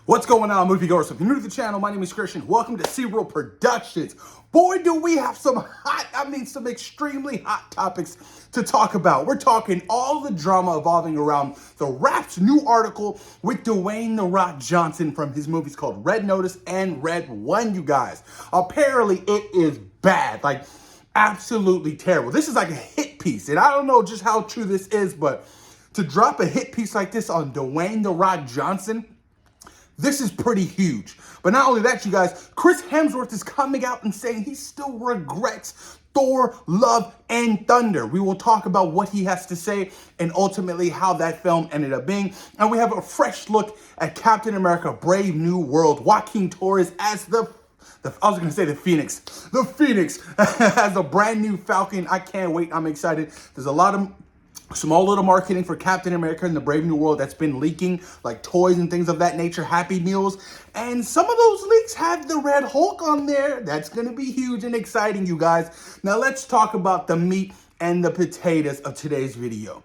What's going on, moviegoers? If you're new to the channel, my name is Christian. Welcome to Serial Productions. Boy, do we have some some extremely hot topics to talk about. We're talking all the drama evolving around The Wrap's new article with Dwayne "The Rock" Johnson from his movies called Red Notice and Red One, you guys. Apparently, it is bad. Like, absolutely terrible. This is like a hit piece, and I don't know just how true this is, but to drop a hit piece like this on Dwayne "The Rock" Johnson, this is pretty huge. But not only that, you guys, Chris Hemsworth is coming out and saying he still regrets Thor, Love, and Thunder. We will talk about what he has to say and ultimately how that film ended up being. And we have a fresh look at Captain America: Brave New World. Joaquin Torres as the Phoenix. The Phoenix as a brand new Falcon. I can't wait. I'm excited. There's a lot of small little marketing for Captain America and the Brave New World that's been leaking, like toys and things of that nature, Happy Meals. And some of those leaks have the Red Hulk on there. That's going to be huge and exciting, you guys. Now let's talk about the meat and the potatoes of today's video.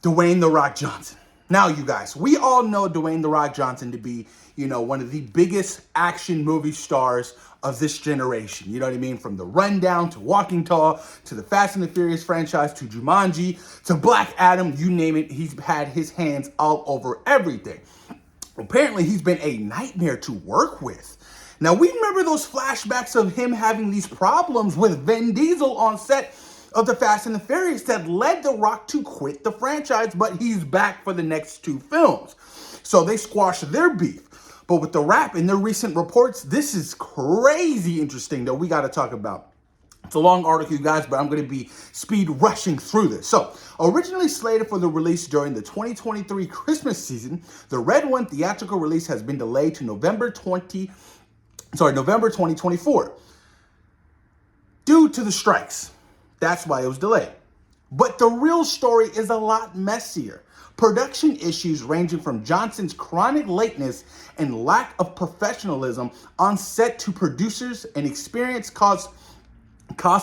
Dwayne "The Rock" Johnson. Now, you guys, we all know Dwayne "The Rock" Johnson to be, one of the biggest action movie stars of this generation. You know what I mean? From The Rundown to Walking Tall to the Fast and the Furious franchise to Jumanji to Black Adam, you name it, he's had his hands all over everything. Apparently, he's been a nightmare to work with. Now, we remember those flashbacks of him having these problems with Vin Diesel on set of the Fast and the Furious that led The Rock to quit the franchise, but he's back for the next two films. So they squashed their beef. But with The Wrap and their recent reports, this is crazy interesting that we got to talk about. It's a long article, you guys, but I'm going to be speed rushing through this. So, originally slated for the release during the 2023 Christmas season, the Red One theatrical release has been delayed to November 2024 due to the strikes. That's why it was delayed. But the real story is a lot messier. Production issues ranging from Johnson's chronic lateness and lack of professionalism on set to producers and experience cost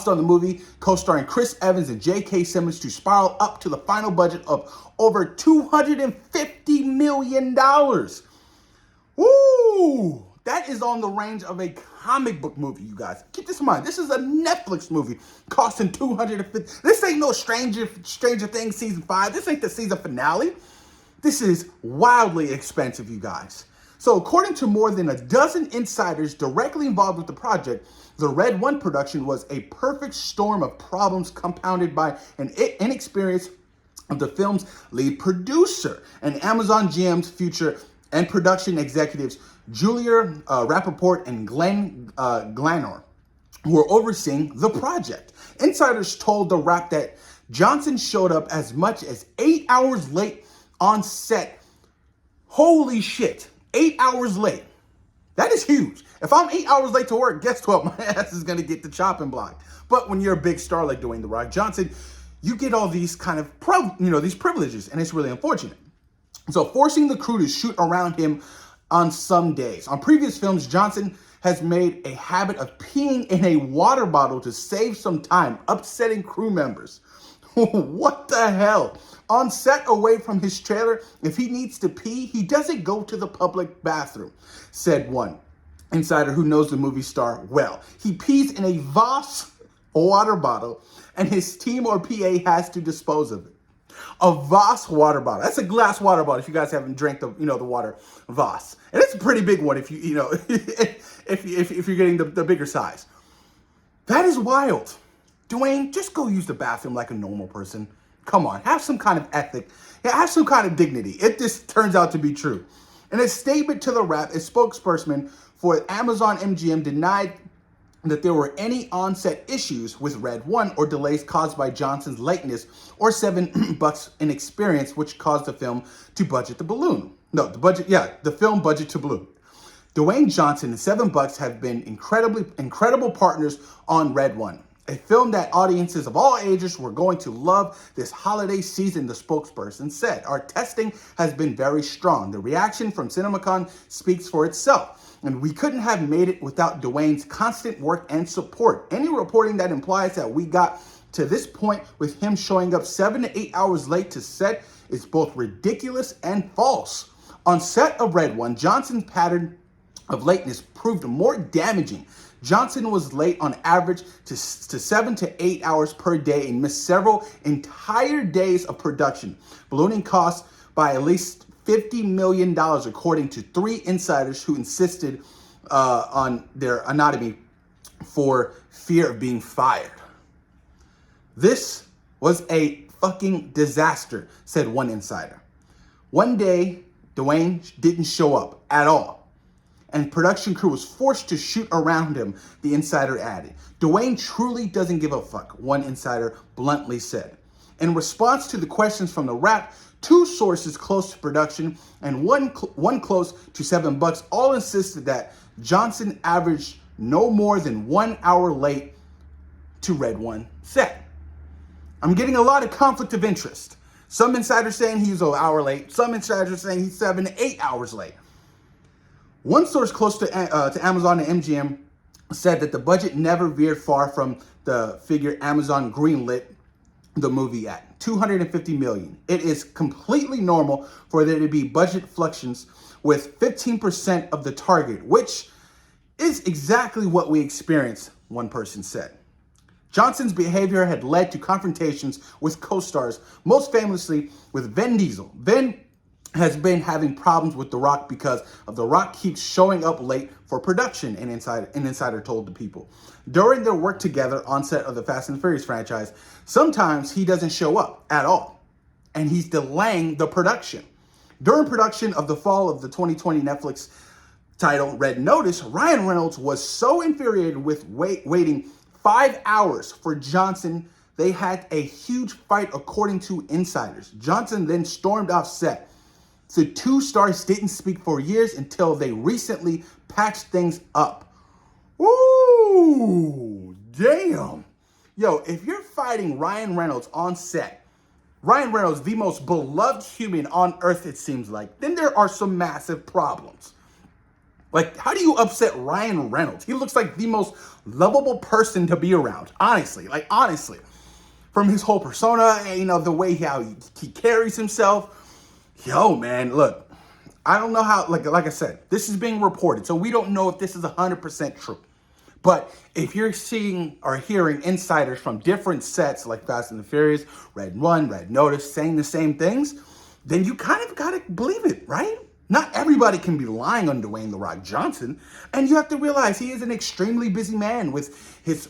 on the movie, co-starring Chris Evans and J.K. Simmons, to spiral up to the final budget of over $250 million. Woo! That is on the range of a comic book movie, you guys. Keep this in mind. This is a Netflix movie costing $250. This ain't no Stranger Things season 5. This ain't the season finale. This is wildly expensive, you guys. So according to more than a dozen insiders directly involved with the project, the Red One production was a perfect storm of problems compounded by an inexperience of the film's lead producer and Amazon GM's future and production executives Julia Rappaport and Glenn Glanor, who were overseeing the project. Insiders told The Wrap that Johnson showed up as much as 8 hours late on set. Holy shit, 8 hours late. That is huge. If I'm 8 hours late to work, guess what? My ass is going to get the chopping block. But when you're a big star like Dwayne "The Rock" Johnson, you get all these kind of these privileges, and it's really unfortunate. So forcing the crew to shoot around him on some days. On previous films, Johnson has made a habit of peeing in a water bottle to save some time, upsetting crew members. What the hell? On set away from his trailer, if he needs to pee, he doesn't go to the public bathroom, said one insider who knows the movie star well. He pees in a Voss water bottle, and his team or PA has to dispose of it. A Voss water bottle. That's a glass water bottle if you guys haven't drank the water Voss. And it's a pretty big one if if you're getting the bigger size. That is wild. Dwayne, just go use the bathroom like a normal person. Come on, have some kind of ethic. Have some kind of dignity. If this turns out to be true. In a statement to The Wrap, a spokesperson for Amazon MGM denied that there were any on-set issues with Red One or delays caused by Johnson's lateness or $7 in experience, which caused the film to budget the balloon. The film budget to balloon. Dwayne Johnson and $7 have been incredible partners on Red One, a film that audiences of all ages were going to love this holiday season, the spokesperson said. Our testing has been very strong. The reaction from CinemaCon speaks for itself. And we couldn't have made it without Dwayne's constant work and support. Any reporting that implies that we got to this point with him showing up 7 to 8 hours late to set is both ridiculous and false. On set of Red One, Johnson's pattern of lateness proved more damaging. Johnson was late on average to 7 to 8 hours per day and missed several entire days of production, ballooning costs by at least $50 million, according to 3 insiders who insisted on their anonymity for fear of being fired. This was a fucking disaster, said one insider. One day, Dwayne didn't show up at all, and production crew was forced to shoot around him, the insider added. Dwayne truly doesn't give a fuck, one insider bluntly said. In response to the questions from the Wrap, 2 sources close to production and one close to $7 all insisted that Johnson averaged no more than 1 hour late to Red One set. I'm getting a lot of conflict of interest. Some insiders saying he's an hour late. Some insiders saying he's 7 to 8 hours late. One source close to Amazon and MGM said that the budget never veered far from the figure Amazon greenlit the movie at, $250 million. It is completely normal for there to be budget fluctuations with 15% of the target, which is exactly what we experienced, one person said. Johnson's behavior had led to confrontations with co-stars, most famously with Vin Diesel. Vin has been having problems with The Rock because of The Rock keeps showing up late for production, an insider told the People. During their work together on set of the Fast and Furious franchise, sometimes he doesn't show up at all, and he's delaying the production. During production of the fall of the 2020 Netflix title Red Notice, Ryan Reynolds was so infuriated with waiting 5 hours for Johnson, they had a huge fight, according to insiders. Johnson then stormed off set. The 2 stars didn't speak for years until they recently patched things up. Ooh, damn. Yo, if you're fighting Ryan Reynolds on set, Ryan Reynolds, the most beloved human on earth, it seems like, then there are some massive problems. Like, how do you upset Ryan Reynolds? He looks like the most lovable person to be around, honestly. From his whole persona, the way how he carries himself. Yo, man, look, I don't know how, like I said, this is being reported, so we don't know if this is 100% true. But if you're seeing or hearing insiders from different sets like Fast and the Furious, Red One, Red Notice, saying the same things, then you kind of got to believe it, right? Not everybody can be lying on Dwayne "The Rock" Johnson. And you have to realize he is an extremely busy man with his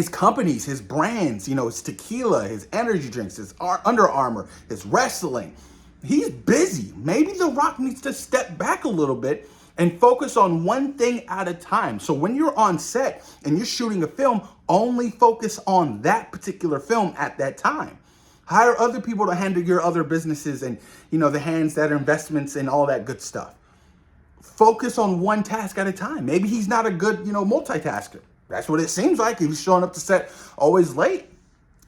companies, his brands, his tequila, his energy drinks, his Under Armour, his wrestling. He's busy. Maybe The Rock needs to step back a little bit and focus on one thing at a time. So when you're on set and you're shooting a film, only focus on that particular film at that time. Hire other people to handle your other businesses and, the hands that are investments and all that good stuff. Focus on one task at a time. Maybe he's not a good, multitasker. That's what it seems like. He's showing up to set always late.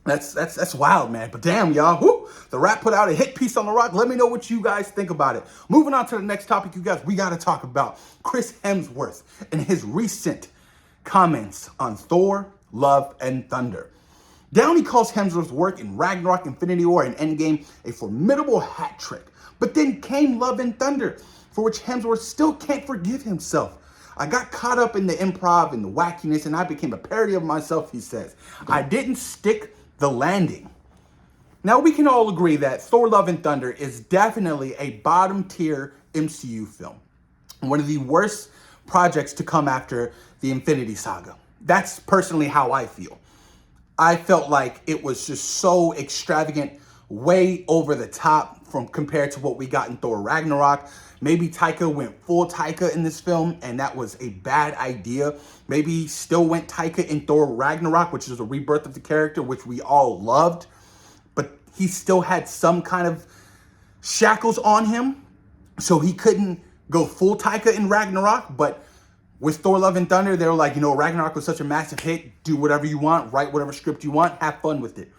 That's wild, man. But damn, y'all, The Wrap put out a hit piece on The Rock. Let me know what you guys think about it. Moving on to the next topic, you guys, we got to talk about Chris Hemsworth and his recent comments on Thor, Love, and Thunder. Downey calls Hemsworth's work in Ragnarok, Infinity War, and Endgame a formidable hat trick. But then came Love and Thunder, for which Hemsworth still can't forgive himself. I got caught up in the improv and the wackiness, and I became a parody of myself, he says. I didn't stick the landing. Now, we can all agree that Thor, Love, and Thunder is definitely a bottom-tier MCU film. One of the worst projects to come after the Infinity Saga. That's personally how I feel. I felt like it was just so extravagant, way over the top compared to what we got in Thor Ragnarok. Maybe Taika went full Taika in this film, and that was a bad idea. Maybe he still went Taika in Thor Ragnarok, which is a rebirth of the character, which we all loved. But he still had some kind of shackles on him, so he couldn't go full Taika in Ragnarok. But with Thor, Love, and Thunder, they were like, Ragnarok was such a massive hit. Do whatever you want. Write whatever script you want. Have fun with it.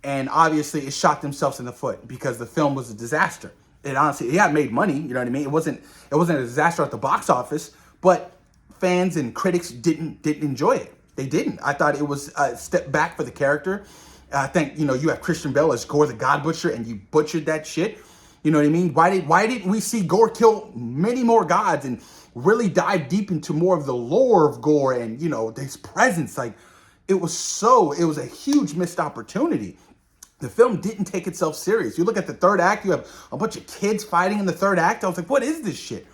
And obviously, it shot themselves in the foot because the film was a disaster. It honestly, it made money. You know what I mean? It wasn't a disaster at the box office, but fans and critics didn't enjoy it. They didn't. I thought it was a step back for the character. I think, you have Christian Bale as Gore the God Butcher, and you butchered that shit. You know what I mean? Why didn't we see Gore kill many more gods and really dive deep into more of the lore of Gore and, you know, his presence? Like, it was a huge missed opportunity. The film didn't take itself serious. You look at the third act, you have a bunch of kids fighting in the third act. I was like, what is this shit?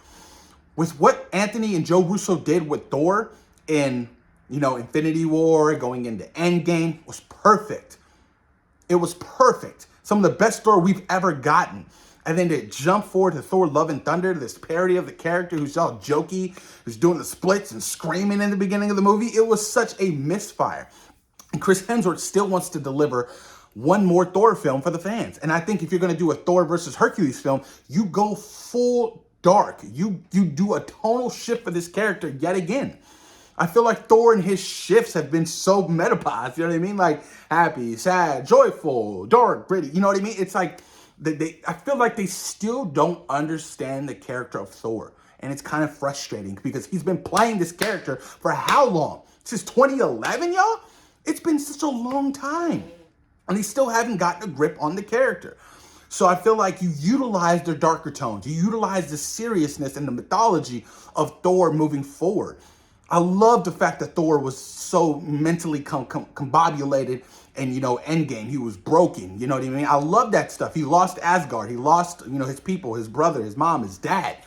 With what Anthony and Joe Russo did with Thor in, you know, Infinity War, going into Endgame, was perfect. It was perfect. Some of the best Thor we've ever gotten. And then to jump forward to Thor Love and Thunder, this parody of the character who's all jokey, who's doing the splits and screaming in the beginning of the movie, it was such a misfire. And Chris Hemsworth still wants to deliver one more Thor film for the fans. And I think if you're going to do a Thor versus Hercules film, you go full dark. You do a tonal shift for this character yet again. I feel like Thor and his shifts have been so metaposed. You know what I mean? Like happy, sad, joyful, dark, gritty. You know what I mean? It's like I feel like they still don't understand the character of Thor. And it's kind of frustrating because he's been playing this character for how long? Since 2011, y'all? It's been such a long time. And they still haven't gotten a grip on the character. So I feel like you utilize their darker tones. You utilize the seriousness and the mythology of Thor moving forward. I love the fact that Thor was so mentally combobulated and, you know, Endgame. He was broken. You know what I mean? I love that stuff. He lost Asgard. He lost, you know, his people, his brother, his mom, his dad.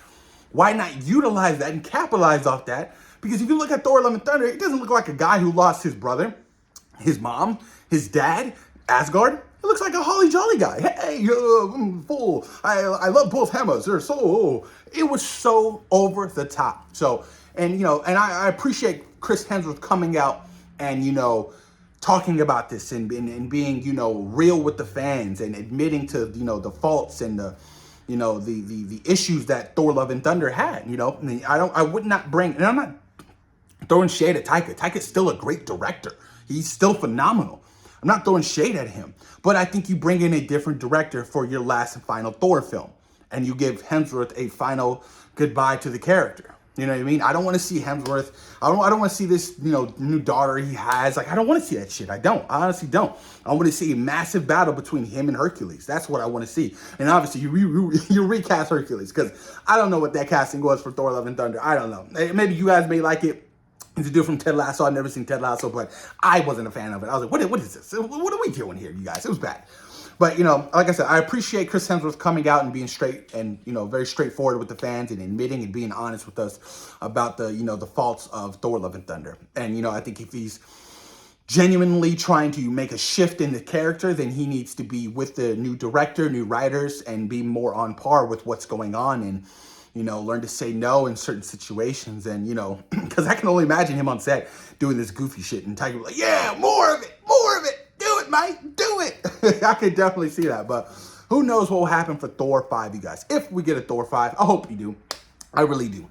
Why not utilize that and capitalize off that? Because if you look at Thor Love and Thunder, it doesn't look like a guy who lost his brother, his mom, his dad, Asgard. It looks like a holly jolly guy. Hey, fool. I love both hammers. They're so, it was so over the top. So, and, you know, and I appreciate Chris Hemsworth coming out and, you know, talking about this and being, you know, real with the fans and admitting to, you know, the faults and the, you know, the issues that Thor Love and Thunder had, you know. And I would not bring, and I'm not throwing shade at Taika. Taika's still a great director. He's still phenomenal. I'm not throwing shade at him, but I think you bring in a different director for your last and final Thor film, and you give Hemsworth a final goodbye to the character. You know what I mean? I don't want to see Hemsworth. I don't want to see this, you know, new daughter he has. Like, I don't want to see that shit. I honestly don't. I want to see a massive battle between him and Hercules. That's what I want to see. And obviously, you recast Hercules, because I don't know what that casting was for Thor Love and Thunder. I don't know. Maybe you guys may like it. It's a dude from Ted Lasso. I've never seen Ted Lasso, but I wasn't a fan of it. I was like, what is this? What are we doing here, you guys? It was bad. But, you know, like I said, I appreciate Chris Hemsworth coming out and being straight and, you know, very straightforward with the fans and admitting and being honest with us about the, you know, the faults of Thor Love and Thunder. And, you know, I think if he's genuinely trying to make a shift in the character, then he needs to be with the new director, new writers, and be more on par with what's going on and, you know, learn to say no in certain situations. And, you know, because I can only imagine him on set doing this goofy shit and Tiger like, yeah, more of it. Do it, mate. Do it. I could definitely see that. But who knows what will happen for Thor 5, you guys. If we get a Thor 5, I hope you do. I really do.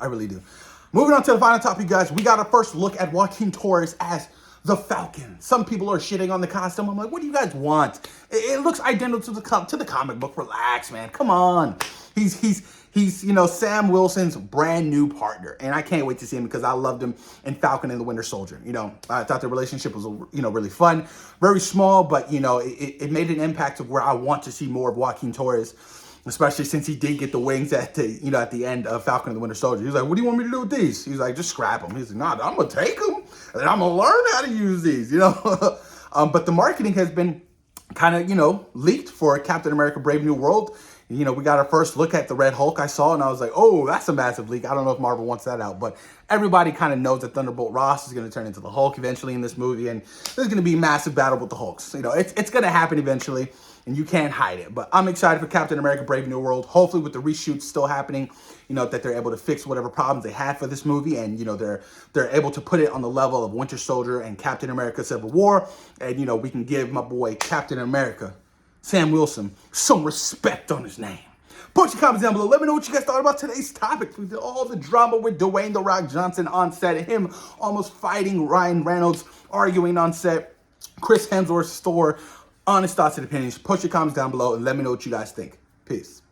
Moving on to the final topic, you guys. We got a first look at Joaquin Torres as the Falcon. Some people are shitting on the costume. I'm like, what do you guys want? It looks identical to the comic book. Relax, man. Come on. He's, you know, Sam Wilson's brand new partner. And I can't wait to see him because I loved him in Falcon and the Winter Soldier. You know, I thought the relationship was, you know, really fun, very small, but, you know, it made an impact of where I want to see more of Joaquin Torres, especially since he did get the wings at the, you know, at the end of Falcon and the Winter Soldier. He was like, what do you want me to do with these? He's like, just scrap them. He's like, nah, I'm going to take them and I'm going to learn how to use these, you know. But the marketing has been kind of, you know, leaked for Captain America Brave New World. You know, we got our first look at the Red Hulk I saw, and I was like, oh, that's a massive leak. I don't know if Marvel wants that out, but everybody kind of knows that Thunderbolt Ross is going to turn into the Hulk eventually in this movie, and there's going to be a massive battle with the Hulks. You know, it's going to happen eventually, and you can't hide it. But I'm excited for Captain America Brave New World. Hopefully with the reshoots still happening, you know, that they're able to fix whatever problems they had for this movie, and, you know, they're able to put it on the level of Winter Soldier and Captain America Civil War, and, you know, we can give my boy Captain America, Sam Wilson, some respect on his name. Post your comments down below. Let me know what you guys thought about today's topic. We did all the drama with Dwayne "The Rock" Johnson on set, him almost fighting Ryan Reynolds, arguing on set, Chris Hemsworth's Thor. Honest thoughts and opinions. Post your comments down below and let me know what you guys think. Peace.